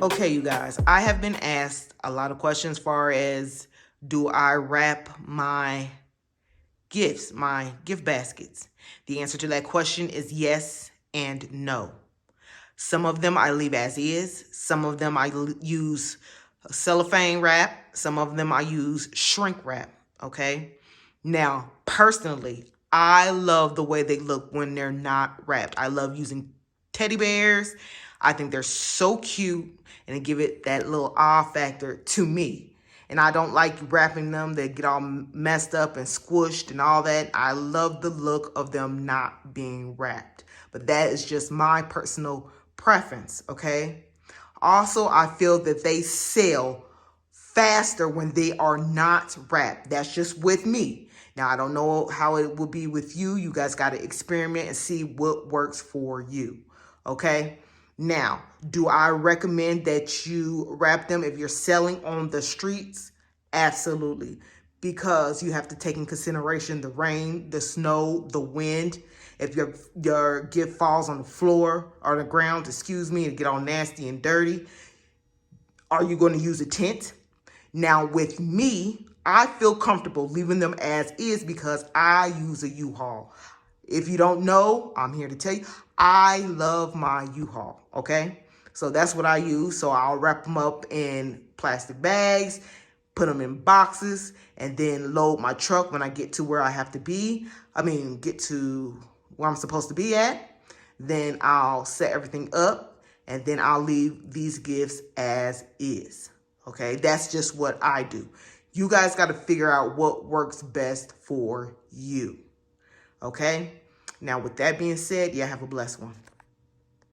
Okay, you guys, I have been asked a lot of questions far as do I wrap my gifts, my gift baskets? The answer to that question is yes and no. Some of them I leave as is. Some of them I use cellophane wrap. Some of them I use shrink wrap, okay? Now, personally, I love the way they look when they're not wrapped. I love using teddy bears. I think they're so cute and they give it that little awe factor to me. And I don't like wrapping them. They get all messed up and squished and all that. I love the look of them not being wrapped. But that is just my personal preference, okay? Also, I feel that they sell faster when they are not wrapped. That's just with me. Now, I don't know how it will be with you. You guys got to experiment and see what works for you, okay? Now, do I recommend that you wrap them if you're selling on the streets? Absolutely. Because you have to take in consideration the rain, the snow, the wind. If your gift falls on the floor or the ground, and get all nasty and dirty, are you going to use a tent? Now, with me, I feel comfortable leaving them as is because I use a U-Haul. If you don't know, I'm here to tell you, I love my U-Haul, okay? So that's what I use. So I'll wrap them up in plastic bags, put them in boxes, and then load my truck when I get to where I have to be. Get to where I'm supposed to be at. Then I'll set everything up, and then I'll leave these gifts as is, okay? That's just what I do. You guys got to figure out what works best for you. Okay? Now, with that being said, have a blessed one.